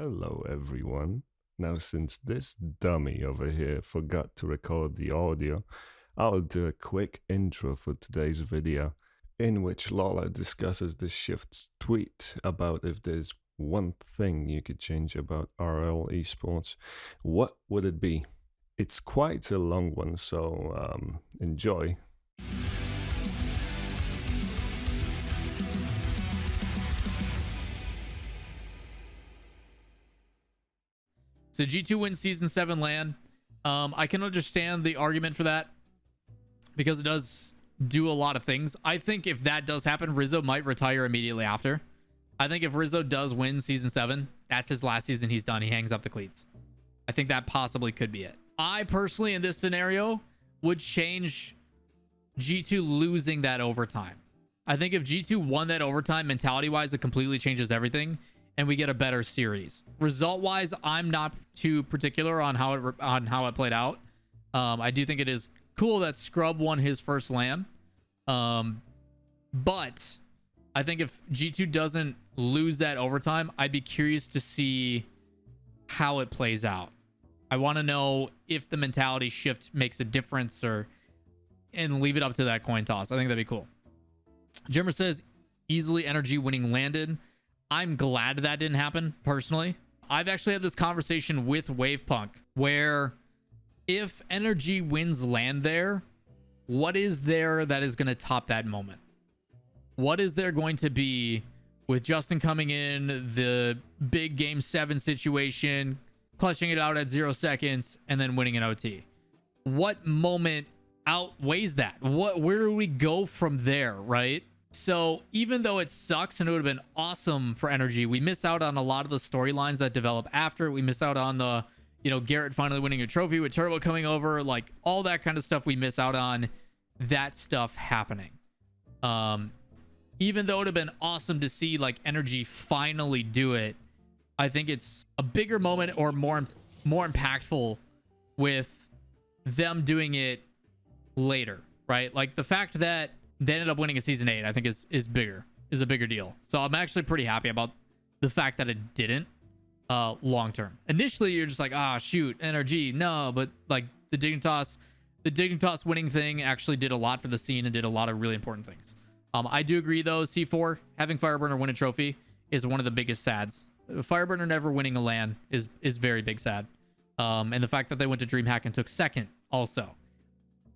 Hello everyone. Now since this dummy over here forgot to record the audio, I'll do a quick intro for today's video, in which Lawler discusses the shift's tweet about if there's one thing you could change about RL Esports, what would it be? It's quite a long one, so enjoy. So G2 wins Season 7 LAN. I can understand the argument for that because it does do a lot of things. I think if that does happen, Rizzo might retire immediately after. I think if Rizzo does win Season 7, that's his last season. He's done. He hangs up the cleats. I think that possibly could be it. I personally, in this scenario, would change G2 losing that overtime. I think if G2 won that overtime, mentality-wise, it completely changes everything, and we get a better series. Result-wise, I'm not too particular on how it played out. I do think it is cool that Scrub won his first LAN, but I think if G2 doesn't lose that overtime, I'd be curious to see how it plays out. I want to know if the mentality shift makes a difference, and leave it up to that coin toss. I think that'd be cool. Jimmer says easily energy winning landed. I'm glad that didn't happen personally. I've actually had this conversation with Wavepunk where if energy wins land there, what is there that is going to top that moment? What is there going to be with Justin coming in, the big game 7 situation, clutching it out at 0 seconds, and then winning an OT? What moment outweighs that? Where do we go from there, right? So even though it sucks and it would have been awesome for energy, we miss out on a lot of the storylines that develop after. We miss out on the, Garrett finally winning a trophy with Turbo coming over, like all that kind of stuff. We miss out on that stuff happening. Even though it would have been awesome to see like energy finally do it, I think it's a bigger moment or more impactful with them doing it later, right? Like the fact that they ended up winning a Season 8, I think is a bigger deal. So I'm actually pretty happy about the fact that it didn't long term. Initially, you're just like, shoot, NRG, no, but like the Dignitas winning thing actually did a lot for the scene and did a lot of really important things. I do agree though, C4 having Fireburner win a trophy is one of the biggest sads. Fireburner never winning a LAN is very big sad. And the fact that they went to DreamHack and took second also.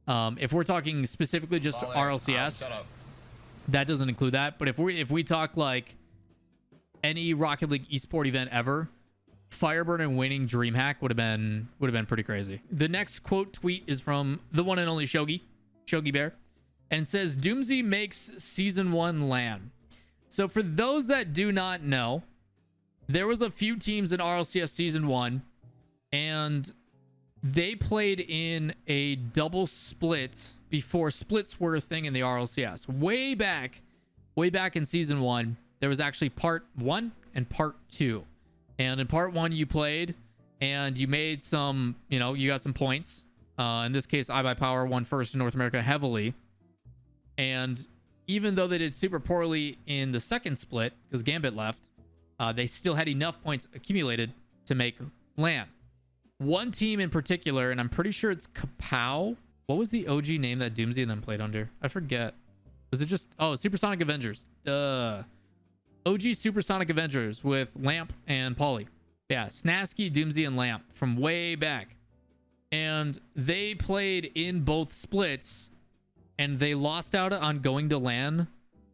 If we're talking specifically just RLCS, that doesn't include that. But if we talk like any Rocket League esport event ever, Fireburner winning DreamHack would have been pretty crazy. The next quote tweet is from the one and only Shogi Bear, and says Doomsy makes Season 1 LAN. So for those that do not know, there was a few teams in RLCS Season 1, and they played in a double split before splits were a thing in the RLCS. Way back in Season 1, there was actually Part 1 and Part 2. And in Part 1, you played and you made some, you got some points. In this case, iBuyPower won first in North America heavily. And even though they did super poorly in the second split, because Gambit left, they still had enough points accumulated to make LAN. One team in particular, and I'm pretty sure it's Kapow. What was the OG name that Doomsy and them played under? I forget. Was it just... Oh, Supersonic Avengers. OG Supersonic Avengers with Lamp and Polly. Yeah, Snasky, Doomsy, and Lamp from way back. And they played in both splits, and they lost out on going to LAN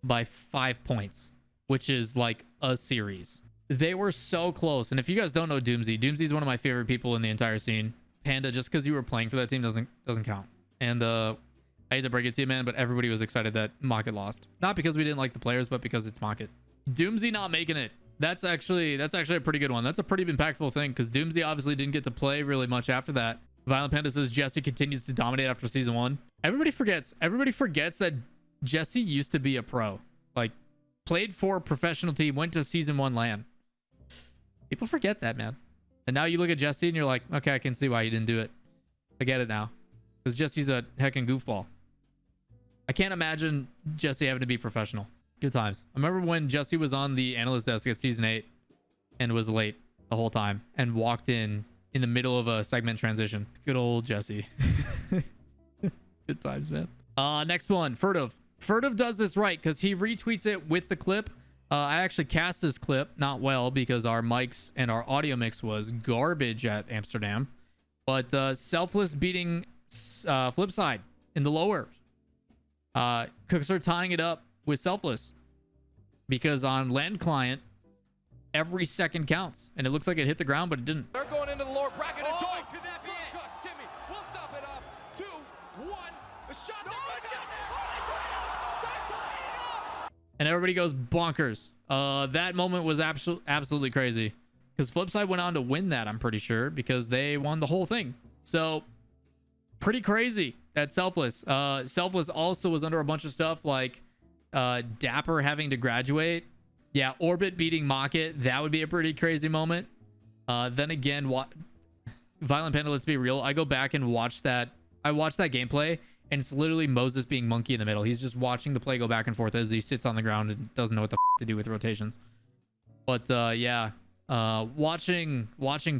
by 5 points, which is like a series. They were so close. And if you guys don't know Doomsy's one of my favorite people in the entire scene. Panda, just because you were playing for that team doesn't count. And I hate to break it to you, man, but everybody was excited that Mocket lost. Not because we didn't like the players, but because it's Mocket. Doomsy not making it. That's actually a pretty good one. That's a pretty impactful thing because Doomsy obviously didn't get to play really much after that. Violent Panda says Jesse continues to dominate after Season 1. Everybody forgets that Jesse used to be a pro. Like, played for a professional team, went to Season 1 LAN. People forget that, man. And now you look at Jesse and you're like, okay, I can see why he didn't do it. I get it now. Because Jesse's a heckin' goofball. I can't imagine Jesse having to be professional. Good times. I remember when Jesse was on the analyst desk at Season 8 and was late. the whole time and walked in the middle of a segment transition. Good old Jesse. Good times, man. Next one, Furtive. Furtive does this right because he retweets it with the clip. I actually cast this clip not well because our mics and our audio mix was garbage at Amsterdam. But Selfless beating Flipside in the lower. Cooks are tying it up with Selfless because on land client, every second counts. And it looks like it hit the ground, but it didn't. They're going into the lower bracket. And Oh, could that be it? Cuts, Timmy, we'll stop it up. 2, 1. A shot. No, They're it's down down there. there. Oh, they're tying it up. And everybody goes bonkers. That moment was absolutely crazy because Flipside went on to win that, I'm pretty sure, because they won the whole thing. So pretty crazy that Selfless. Selfless also was under a bunch of stuff like Dapper having to graduate. Yeah, Orbit beating Mocket. That would be a pretty crazy moment. Then again, Violent Panda, let's be real. I go back and watch that. I watched that gameplay, and it's literally Moses being monkey in the middle. He's just watching the play go back and forth as he sits on the ground and doesn't know what the to do with rotations. But yeah, watching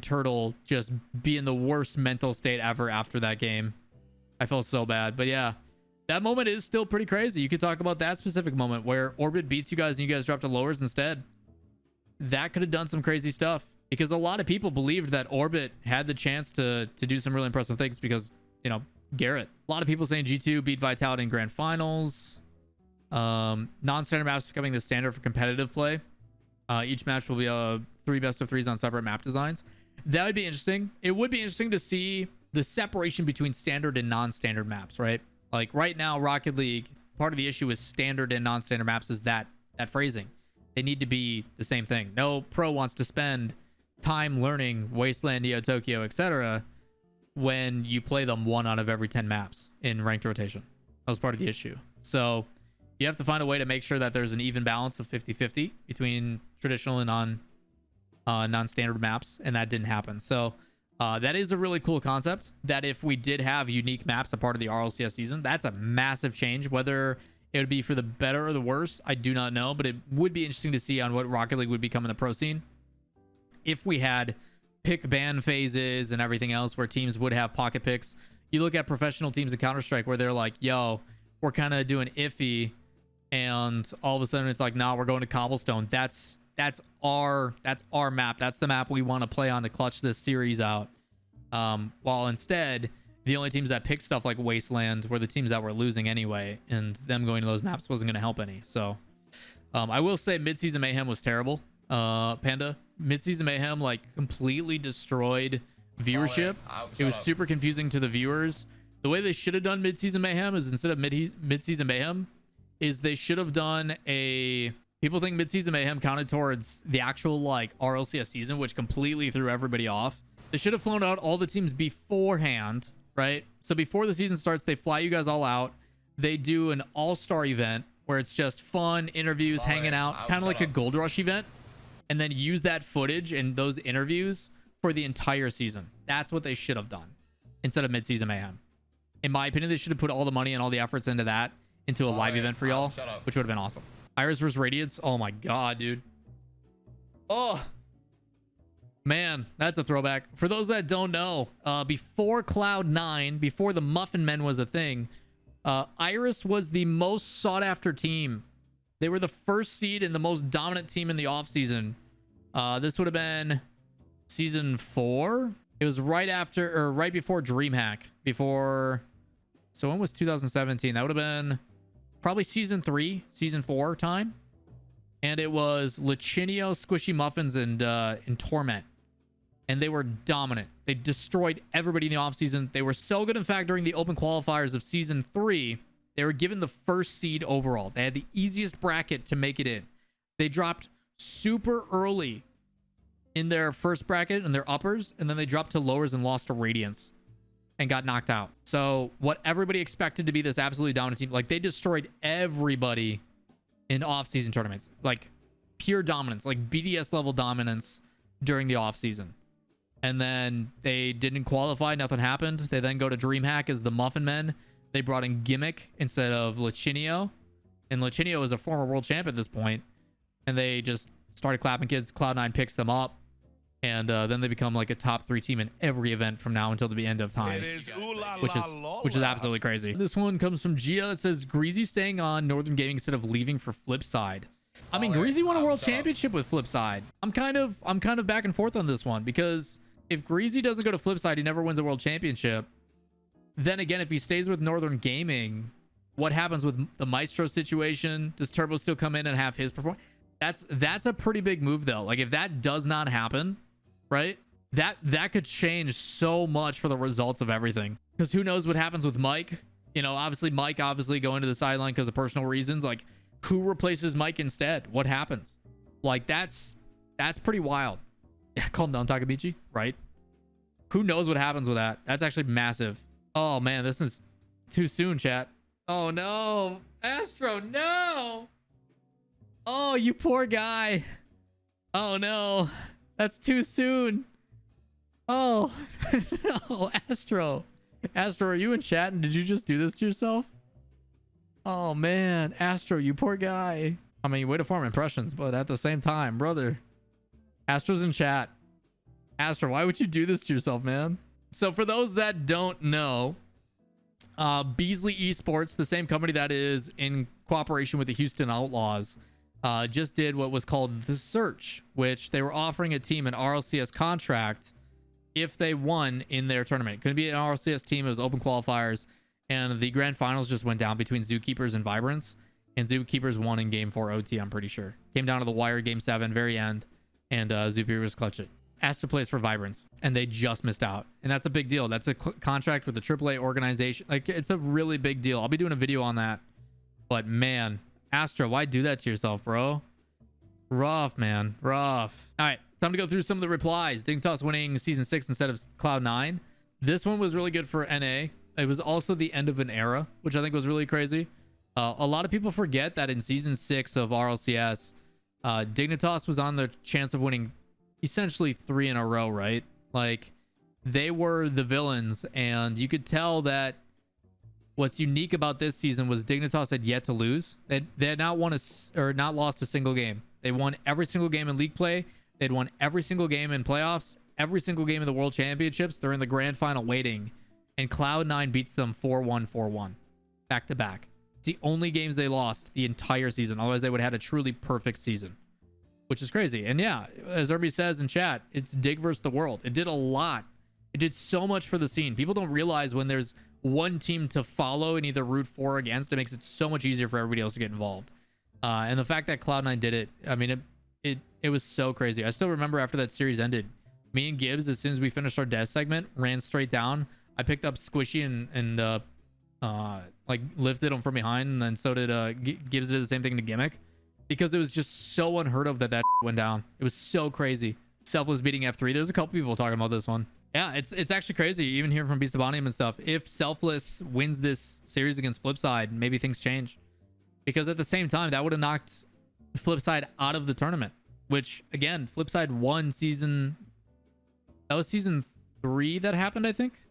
Turtle just be in the worst mental state ever after that game, I felt so bad. But yeah, that moment is still pretty crazy. You could talk about that specific moment where Orbit beats you guys and you guys drop to lowers instead. That could have done some crazy stuff because a lot of people believed that Orbit had the chance to do some really impressive things because, you know, Garrett. A lot of people saying G2 beat Vitality in Grand Finals. Non-standard maps becoming the standard for competitive play. Each match will be 3 best of 3s on separate map designs. That would be interesting. It would be interesting to see the separation between standard and non-standard maps, right? Like right now, Rocket League, part of the issue with standard and non-standard maps is that phrasing. They need to be the same thing. No pro wants to spend time learning Wasteland, Neo Tokyo, etc. when you play them 1 out of every 10 maps in ranked rotation. That was part of the issue. So you have to find a way to make sure that there's an even balance of 50-50 between traditional and non-standard maps, and that didn't happen. So that is a really cool concept that if we did have unique maps a part of the RLCS season, that's a massive change. Whether it would be for the better or the worse, I do not know, but it would be interesting to see on what Rocket League would become in the pro scene if we had pick ban phases and everything else where teams would have pocket picks. You look at professional teams in Counter-Strike where they're like, yo, we're kind of doing iffy, and all of a sudden it's like, nah, we're going to Cobblestone. That's our map. That's the map we want to play on to clutch this series out. While instead, the only teams that picked stuff like Wasteland were the teams that were losing anyway, and them going to those maps wasn't going to help any. So I will say Midseason Mayhem was terrible. Panda, Midseason Mayhem like completely destroyed viewership. It was super confusing to the viewers. The way they should have done Midseason Mayhem is instead of Midseason Mayhem is they should have done a... People think Midseason Mayhem counted towards the actual like RLCS season, which completely threw everybody off. They should have flown out all the teams beforehand, right? So before the season starts, they fly you guys all out. They do an all-star event where it's just fun, interviews, hanging out, kind of like a Gold Rush event, and then use that footage and those interviews for the entire season. That's what they should have done instead of Midseason Mayhem. In my opinion, they should have put all the money and all the efforts into that, into a live event for y'all, which would have been awesome. Iris versus Radiance. Oh my god, dude. Oh man, that's a throwback. For those that don't know, before Cloud9, before the Muffin Men was a thing, Iris was the most sought after team. They were the first seed and the most dominant team in the offseason. This would have been season 4. It was right after, or right before DreamHack. So when was 2017? That would have been probably season 3, season 4 time. And it was Lichinio, Squishy Muffins, and Torment. And they were dominant. They destroyed everybody in the offseason. They were so good, in fact, during the open qualifiers of season 3, they were given the first seed overall. They had the easiest bracket to make it in. They dropped super early in their first bracket and their uppers, and then they dropped to lowers and lost to Radiance and got knocked out. So what everybody expected to be this absolutely dominant team, like they destroyed everybody in off-season tournaments, like pure dominance, like BDS level dominance during the off-season. And then they didn't qualify, nothing happened. They then go to DreamHack as the Muffin Men. They brought in Gimmick instead of Lichinio, and Lichinio is a former world champ at this point, and they just started clapping kids. Cloud9 picks them up, and then they become like a top 3 team in every event from now until the end of time, which is absolutely crazy. This one comes from Gia. It says Greasy staying on Northern Gaming instead of leaving for Flipside. I mean, Greasy won a world championship with Flipside. I'm kind of back and forth on this one, because if Greasy doesn't go to Flipside, he never wins a world championship. Then again, if he stays with Northern Gaming, what happens with the Maestro situation? Does Turbo still come in and have his performance? That's a pretty big move though. Like if that does not happen, right? That could change so much for the results of everything. Because who knows what happens with Mike? You know, obviously Mike going to the sideline because of personal reasons. Like, who replaces Mike instead? What happens? Like that's pretty wild. Yeah, calm down, Takamichi, right? Who knows what happens with that? That's actually massive. Oh man, this is too soon, chat. Oh no, Astro, no. Oh, you poor guy. Oh no, that's too soon. Oh no, Astro. Astro, are you in chat and did you just do this to yourself? Oh man, Astro, you poor guy. I mean, way to form impressions, but at the same time, brother, Astro's in chat. Astro, why would you do this to yourself, man? So for those that don't know, Beasley Esports, the same company that is in cooperation with the Houston Outlaws, just did what was called The Search, which they were offering a team an RLCS contract if they won in their tournament. It couldn't be an RLCS team. It was open qualifiers. And the grand finals just went down between Zookeepers and Vibrance. And Zookeepers won in game 4 OT, I'm pretty sure. Came down to the wire game 7, very end. And Zookeepers clutched it. Asked to place for Vibrance. And they just missed out. And that's a big deal. That's a contract with the AAA organization. Like, it's a really big deal. I'll be doing a video on that. But man, Astro, why do that to yourself, bro? Rough, man. Rough. All right. Time to go through some of the replies. Dignitas winning Season 6 instead of Cloud9. This one was really good for NA. It was also the end of an era, which I think was really crazy. A lot of people forget that in Season 6 of RLCS, Dignitas was on the chance of winning essentially 3 in a row, right? Like, they were the villains, and you could tell that what's unique about this season was Dignitas had yet to lose. They had not not lost a single game. They won every single game in league play. They'd won every single game in playoffs, every single game in the World Championships. They're in the grand final waiting, and Cloud9 beats them 4-1, 4-1, back to back. It's the only games they lost the entire season. Otherwise, they would have had a truly perfect season, which is crazy. And yeah, as everybody says in chat, it's Dig versus the world. It did a lot. It did so much for the scene. People don't realize when there's one team to follow and either root for or against, it makes it so much easier for everybody else to get involved. And the fact that Cloud9 did it, I mean, it was so crazy. I still remember after that series ended, me and Gibbs, as soon as we finished our death segment, ran straight down. I picked up Squishy and like lifted him from behind, and then so did Gibbs did the same thing to Gimmick, because it was just so unheard of that went down. It was so crazy. Selfless beating F3. There's a couple people talking about this one. Yeah, it's actually crazy, even hearing from Beast of Bonium and stuff. If Selfless wins this series against Flipside, maybe things change, because at the same time that would have knocked Flipside out of the tournament, which again, Flipside won season, that was season 3 that happened, I think,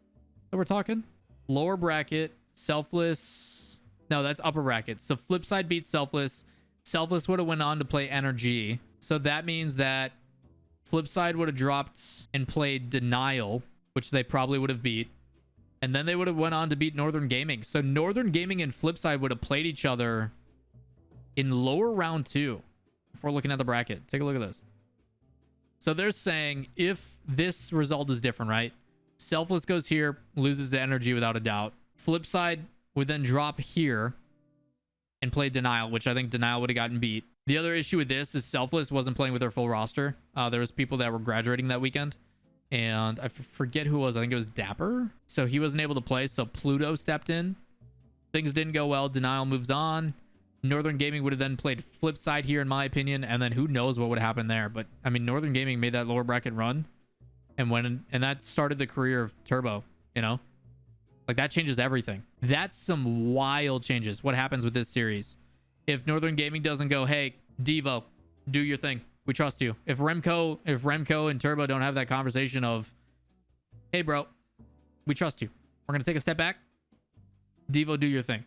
that we're talking. Lower bracket, Selfless, no, that's upper bracket. So Flipside beats Selfless. Selfless would have went on to play NRG, so that means that Flipside would have dropped and played Denial, which they probably would have beat, and then they would have went on to beat Northern Gaming. So Northern Gaming and Flipside would have played each other in lower round 2. Before looking at the bracket, take a look at this. So they're saying if this result is different, right? Selfless goes here, loses the energy without a doubt. Flipside would then drop here and play Denial, which I think Denial would have gotten beat. The other issue with this is Selfless wasn't playing with their full roster. There was people that were graduating that weekend, and I forget who it was. I think it was Dapper. So he wasn't able to play, so Pluto stepped in. Things didn't go well. Denial moves on. Northern Gaming would have then played Flipside here, in my opinion, and then who knows what would happen there. But I mean, Northern Gaming made that lower bracket run and and that started the career of Turbo, you know? Like, that changes everything. That's some wild changes. What happens with this series? If Northern Gaming doesn't go, hey, Devo, do your thing, we trust you. If Remco and Turbo don't have that conversation of, hey, bro, we trust you, we're going to take a step back. Devo, do your thing.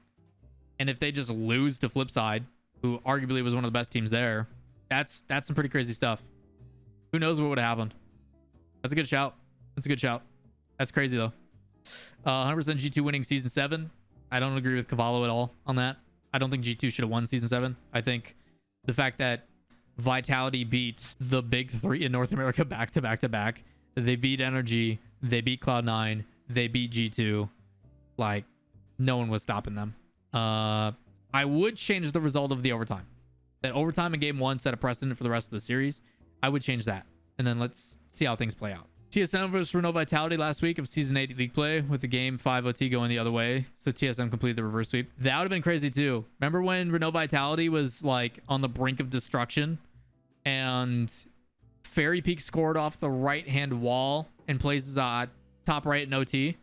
And if they just lose to Flipside, who arguably was one of the best teams there, that's some pretty crazy stuff. Who knows what would have happened? That's a good shout. That's a good shout. That's crazy though. 100% G2 winning season 7. I don't agree with Cavallo at all on that. I don't think G2 should have won season 7. I think the fact that Vitality beat the big 3 in North America back to back to back. They beat Energy. They beat Cloud9. They beat G2. Like, no one was stopping them. I would change the result of the overtime. That overtime in game 1 set a precedent for the rest of the series. I would change that. And then let's see how things play out. TSM versus Renault Vitality last week of Season 8 League Play with the game 5 OT going the other way. So TSM completed the reverse sweep. That would have been crazy too. Remember when Renault Vitality was like on the brink of destruction and Fairy Peak scored off the right-hand wall and places top right in OT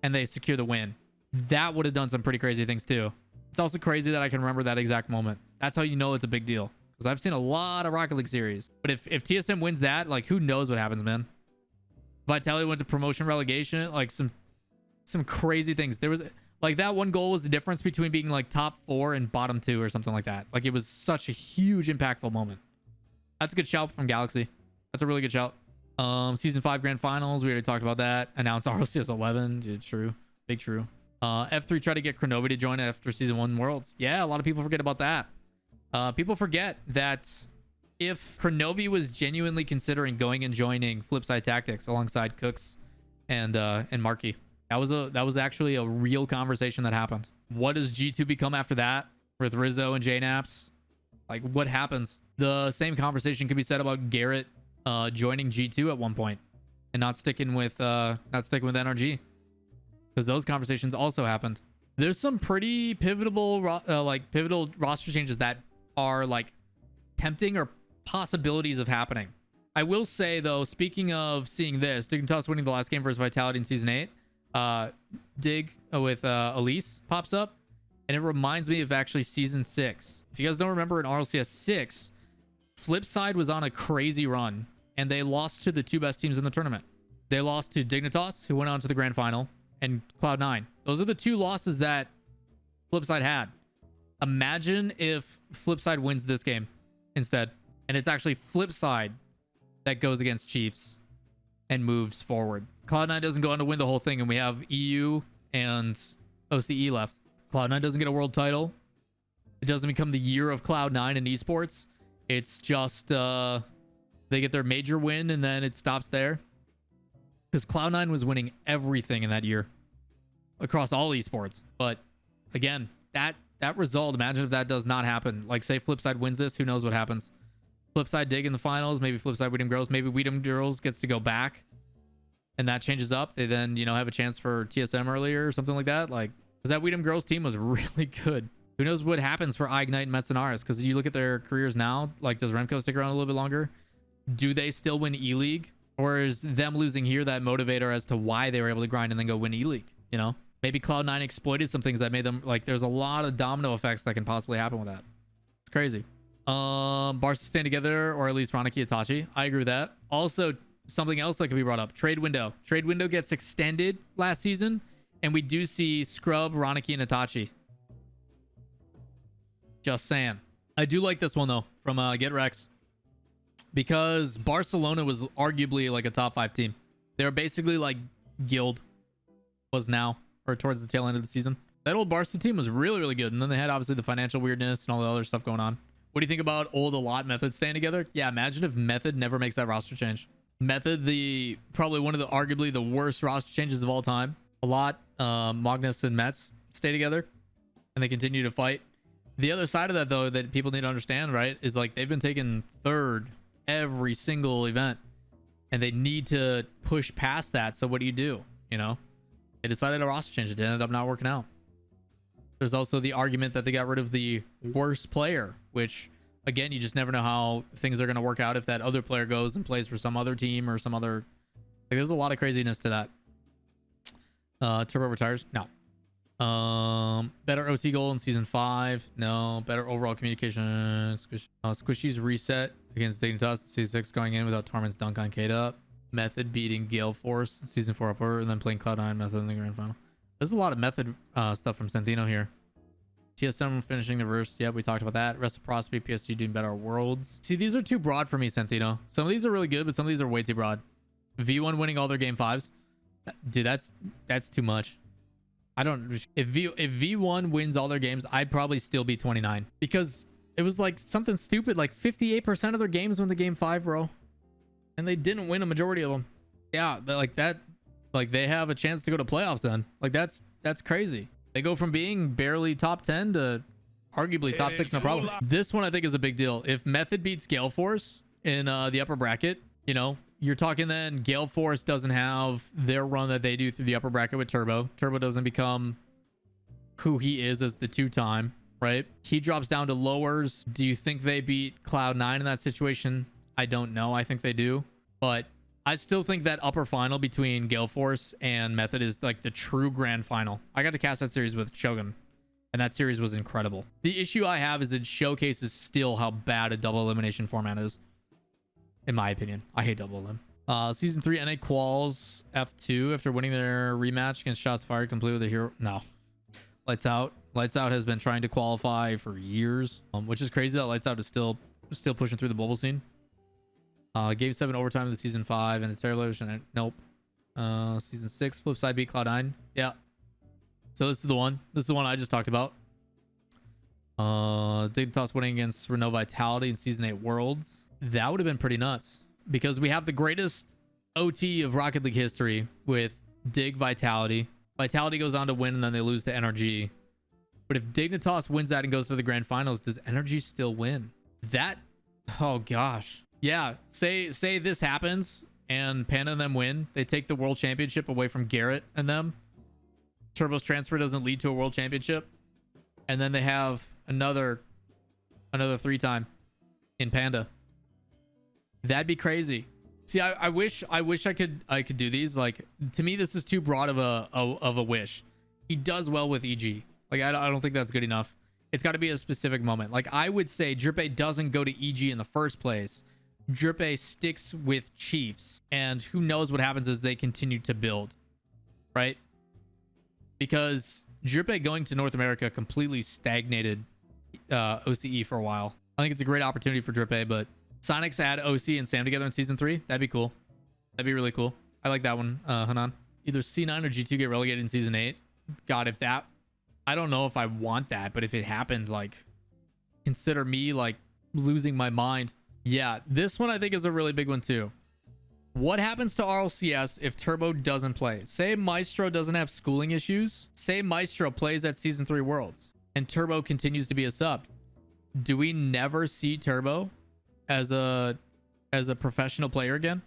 and they secure the win? That would have done some pretty crazy things too. It's also crazy that I can remember that exact moment. That's how you know it's a big deal. Because I've seen a lot of Rocket League series. But if TSM wins that, like, who knows what happens, man? Vitality went to promotion relegation, like some crazy things. There was like that one goal was the difference between being like top 4 and bottom 2 or something like that. Like it was such a huge impactful moment. That's a good shout from Galaxy. That's a really good shout. Season 5 Grand Finals, we already talked about that. Announced RLCS 11. Dude, true. Big true. F3 tried to get Kronovi to join after season 1 Worlds. Yeah, a lot of people forget about that. People forget that if Kronovi was genuinely considering going and joining Flipside Tactics alongside Cooks and Markey, that was actually a real conversation that happened. What does G2 become after that with Rizzo and JNaps? Like, what happens? The same conversation could be said about Garrett joining G2 at one point and not sticking with NRG, because those conversations also happened. There's some pretty pivotal roster changes that are like tempting or possibilities of happening. I will say though, speaking of seeing this, Dignitas winning the last game versus Vitality in season 8, Dig with Elise pops up, and it reminds me of actually season 6. If you guys don't remember, in RLCS 6, Flipside was on a crazy run and they lost to the 2 best teams in the tournament. They lost to Dignitas, who went on to the grand final, and Cloud9. Those are the 2 losses that Flipside had. Imagine if Flipside wins this game instead, and it's actually Flipside that goes against Chiefs and moves forward. Cloud9 doesn't go on to win the whole thing, and we have EU and OCE left. Cloud9 doesn't get a world title. It doesn't become the year of Cloud9 in esports. It's just they get their major win, and then it stops there. Because Cloud9 was winning everything in that year across all esports. But again, that result, imagine if that does not happen. Like, say Flipside wins this, who knows what happens? Flipside Dig in the finals, maybe Flipside Weedham Girls, maybe Weedham Girls gets to go back, and that changes up. They then, have a chance for TSM earlier or something like that. Like, because that Weedham Girls team was really good. Who knows what happens for Ignite and Metzenaris? Because you look at their careers now, like, does Remco stick around a little bit longer? Do they still win E-League? Or is them losing here that motivator as to why they were able to grind and then go win E-League? Maybe Cloud9 exploited some things that made them, like, there's a lot of domino effects that can possibly happen with that. It's crazy. Barca staying together, or at least Ranaki Itachi. I agree with that. Also, something else that could be brought up, trade window. Trade window gets extended last season, and we do see Scrub, Ranaki, and Itachi. Just saying. I do like this one though, from Get Rex, because Barcelona was arguably like a top 5 team. They're basically like Guild was now, or towards the tail end of the season. That old Barca team was really, really good. And then they had obviously the financial weirdness and all the other stuff going on. What do you think about old Alot Method staying together? Yeah, imagine if Method never makes that roster change. Method, probably one of the arguably the worst roster changes of all time. Alot, Magnus, and Mets stay together, and they continue to fight. The other side of that, though, that people need to understand, right, is like they've been taking 3rd every single event, and they need to push past that. So what do? They decided a roster change. It ended up not working out. There's also the argument that they got rid of the worst player, which, again, you just never know how things are going to work out if that other player goes and plays for some other team or some other... Like, there's a lot of craziness to that. Turbo retires? No. Better OT goal in season 5? No. Better overall communication? Squishy's reset against Dignitas in season 6, going in without Torment's dunk on K-Dub. Method beating Gale Force in season 4 upper, and then playing Cloud9 Method in the grand final. There's a lot of Method stuff from Santino here. TSM finishing the verse. Yeah, we talked about that. Reciprocity, PSG doing better Worlds. See, these are too broad for me, Santino. Some of these are really good, but some of these are way too broad. V1 winning all their game 5s. Dude, that's too much. I don't, if V1 wins all their games, I'd probably still be 29 because it was like something stupid, like 58% of their games win the game 5, bro. And they didn't win a majority of them. Yeah, like that, like they have a chance to go to playoffs then. Like that's crazy. They go from being barely top 10 to arguably top 6, no problem. This one I think is a big deal. If Method beats Gale Force in the upper bracket, you know, you're talking then Gale Force doesn't have their run that they do through the upper bracket with Turbo. Turbo doesn't become who he is as the 2-time, right? He drops down to lowers. Do you think they beat Cloud9 in that situation? I don't know. I think they do. But I still think that upper final between Gale Force and Method is like the true grand final. I got to cast that series with Shogun, and that series was incredible. The issue I have is it showcases still how bad a double elimination format is. In my opinion, I hate double elim. Season 3 NA quals F2 after winning their rematch against Shots Fired complete with a hero. No. Lights Out. Lights Out has been trying to qualify for years, which is crazy that Lights Out is still pushing through the bubble scene. Game 7 overtime of the season 5 and a Terrorlution. Nope. Season 6 Flipside beat Cloud9. Yeah. So this is the one. This is the one I just talked about. Dignitas winning against Renault Vitality in season 8 Worlds. That would have been pretty nuts because we have the greatest OT of Rocket League history with Dig Vitality. Vitality goes on to win and then they lose to NRG. But if Dignitas wins that and goes to the grand finals, does NRG still win? That, oh gosh. Yeah, say this happens and Panda and them win. They take the world championship away from Garrett and them. Turbo's transfer doesn't lead to a world championship. And then they have another 3-time in Panda. That'd be crazy. See, I wish I could do these. Like, to me, this is too broad of a wish. He does well with EG. Like, I don't think that's good enough. It's got to be a specific moment. Like, I would say Drippe doesn't go to EG in the first place. Drippe sticks with Chiefs, and who knows what happens as they continue to build, right? Because Drippe going to North America completely stagnated OCE for a while. I think it's a great opportunity for Drippe, but Sonics add OC and Sam together in season 3. That'd be cool. That'd be really cool. I like that one, Hanan. Either C9 or G2 get relegated in season 8. God, if that, I don't know if I want that, but if it happened, like, consider me like losing my mind. Yeah, this one I think is a really big one too. What happens to RLCS if Turbo doesn't play? Say Maestro doesn't have schooling issues. Say Maestro plays at season 3 Worlds and Turbo continues to be a sub. Do we never see Turbo as a professional player again?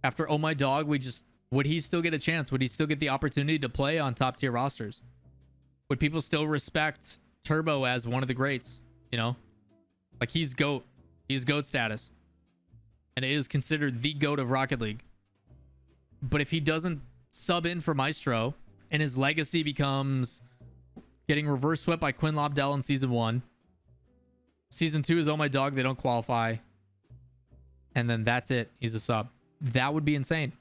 After Oh My Dog, would he still get a chance? Would he still get the opportunity to play on top tier rosters? Would people still respect Turbo as one of the greats? You know, like he's GOAT. He's GOAT status. And it is considered the GOAT of Rocket League. But if he doesn't sub in for Maestro and his legacy becomes getting reverse swept by Quinn Lobdell in season 1. Season 2 is Oh My Dog. They don't qualify. And then that's it. He's a sub. That would be insane.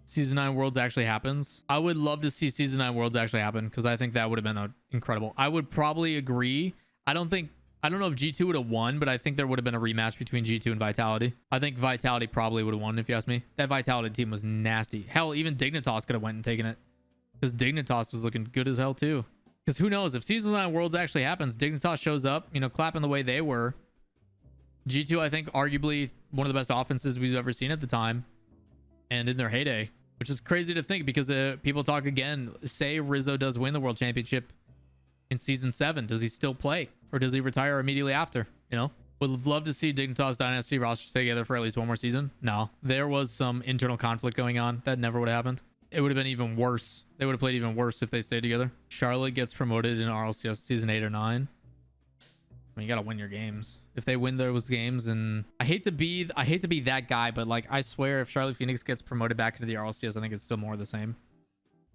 Season 9 Worlds actually happens. I would love to see Season 9 Worlds actually happen because I think that would have been incredible. I would probably agree. I don't know if G2 would have won, but I think there would have been a rematch between G2 and Vitality. I think Vitality probably would have won if you ask me. That Vitality team was nasty. Hell, even Dignitas could have went and taken it because Dignitas was looking good as hell too. Because who knows, if Season 9 Worlds actually happens, Dignitas shows up, you know, clapping the way they were. G2, I think, arguably one of the best offenses we've ever seen at the time and in their heyday, which is crazy to think because people talk again, say Rizzo does win the world championship in season 7. Does he still play or does he retire immediately after? You know, would love to see Dignitas Dynasty rosters stay together for at least one more season. No, there was some internal conflict going on. That never would have happened. It would have been even worse. They would have played even worse if they stayed together. Charlotte gets promoted in RLCS season 8 or 9. I mean, you got to win your games. If they win those games, and I hate to be that guy, but like I swear if Charlotte Phoenix gets promoted back into the RLCS, I think it's still more of the same.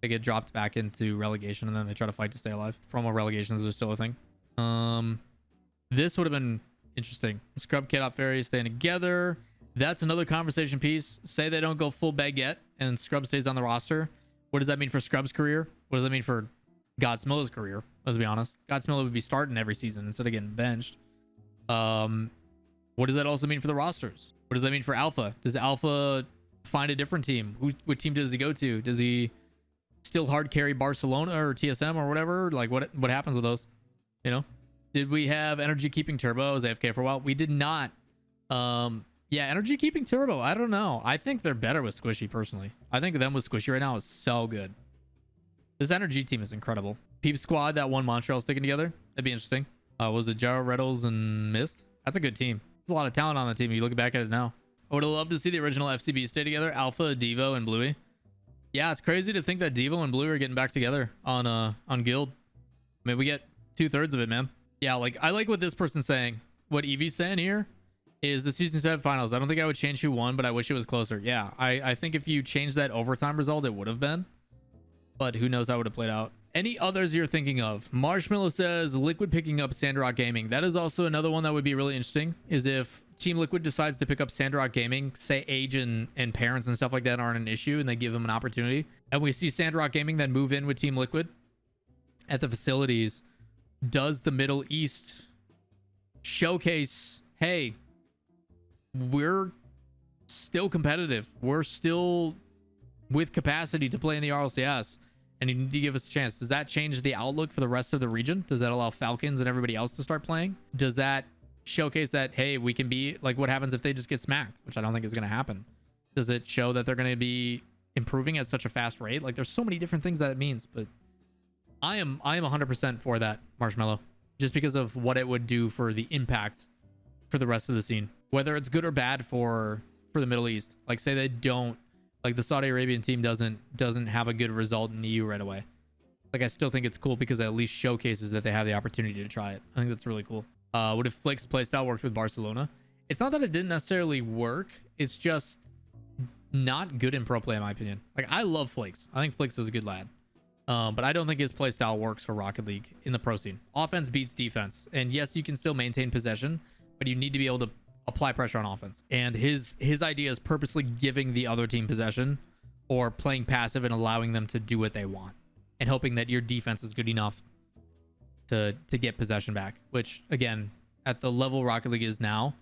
They get dropped back into relegation and then they try to fight to stay alive. Promo relegations are still a thing. This would have been interesting. Scrub, K-Dot, Fairy staying together. That's another conversation piece. Say they don't go full baguette and Scrub stays on the roster. What does that mean for Scrub's career? What does that mean for Godsmilla's career? Let's be honest. Godsmilla would be starting every season instead of getting benched. What does that also mean for the rosters? What does that mean for Alpha? Does Alpha find a different team. What team does he go to? Does he still hard carry Barcelona or TSM or whatever? Like what happens with those? You know? Did we have Energy keeping Turbo as AFK for a while? We did not. Yeah, Energy keeping Turbo. I don't know. I think they're better with Squishy personally. I think them with Squishy right now is so good. This Energy team is incredible. Peep Squad, that one Montreal sticking together. That'd be interesting. Was it Jaro, Reddles, and Mist? That's a good team. There's a lot of talent on the team. You look back at it now. I would have loved to see the original FCB stay together. Alpha, Devo, and Bluey. Yeah, it's crazy to think that Devo and Bluey are getting back together on Guild. I mean, we get 2/3 of it, man. Yeah, like I like what this person's saying. What Evie's saying here is the season 7 finals. I don't think I would change who won, but I wish it was closer. Yeah, I think if you changed that overtime result, it would have been. But who knows how it would have played out. Any others you're thinking of? Marshmallow says Liquid picking up Sandrock Gaming. That is also another one that would be really interesting, is if Team Liquid decides to pick up Sandrock Gaming, say age and parents and stuff like that aren't an issue, and they give them an opportunity. And we see Sandrock Gaming then move in with Team Liquid at the facilities. Does the Middle East showcase, hey, we're still competitive. We're still with capacity to play in the RLCS, and you need to give us a chance. Does that change the outlook for the rest of the region? Does that allow Falcons and everybody else to start playing? Does that showcase that, hey, we can be like, what happens if they just get smacked, which I don't think is going to happen? Does it show that they're going to be improving at such a fast rate? Like, there's so many different things that it means, but I am 100% for that, Marshmallow, just because of what it would do for the impact for the rest of the scene, whether it's good or bad for the Middle East. Like, say they don't, like the Saudi Arabian team doesn't have a good result in the EU right away. Like, I still think it's cool because it at least showcases that they have the opportunity to try it. I think that's really cool. What if Flick's playstyle worked with Barcelona? It's not that it didn't necessarily work. It's just not good in pro play, in my opinion. Like, I love Flicks. I think Flicks is a good lad. But I don't think his playstyle works for Rocket League in the pro scene. Offense beats defense. And yes, you can still maintain possession, but you need to be able to apply pressure on offense. And his idea is purposely giving the other team possession or playing passive and allowing them to do what they want and hoping that your defense is good enough to get possession back, which again, at the level Rocket League is now,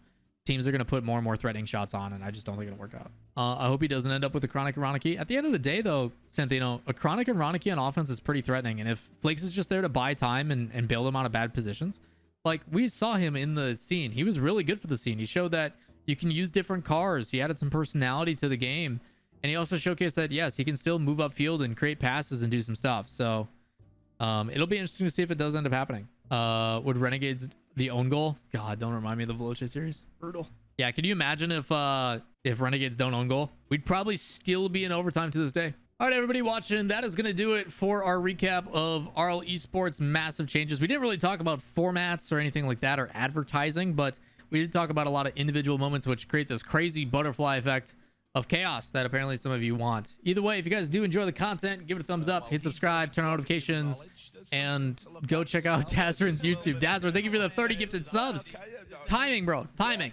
teams are going to put more and more threatening shots on, and I just don't think it'll work out. I hope he doesn't end up with a Chronic and Ronicky. At the end of the day, though, Santino, a Chronic and Ronicky on offense is pretty threatening, and if Flakes is just there to buy time and bail them out of bad positions, like we saw him in the scene, he was really good for the scene. He showed that you can use different cars. He added some personality to the game, and he also showcased that, yes, he can still move upfield and create passes and do some stuff. So it'll be interesting to see if it does end up happening. Would Renegades the own goal? God, don't remind me of the Veloce series. Brutal. Yeah, can you imagine if Renegades don't own goal? We'd probably still be in overtime to this day. All right, everybody watching, that is going to do it for our recap of RL Esports massive changes. We didn't really talk about formats or anything like that or advertising, but we did talk about a lot of individual moments which create this crazy butterfly effect of chaos that apparently some of you want. Either way, if you guys do enjoy the content, give it a thumbs up, hit subscribe, turn on notifications, and go check out Dazrin's YouTube. Dazrin, thank you for the 30 gifted subs. Timing, bro. Timing.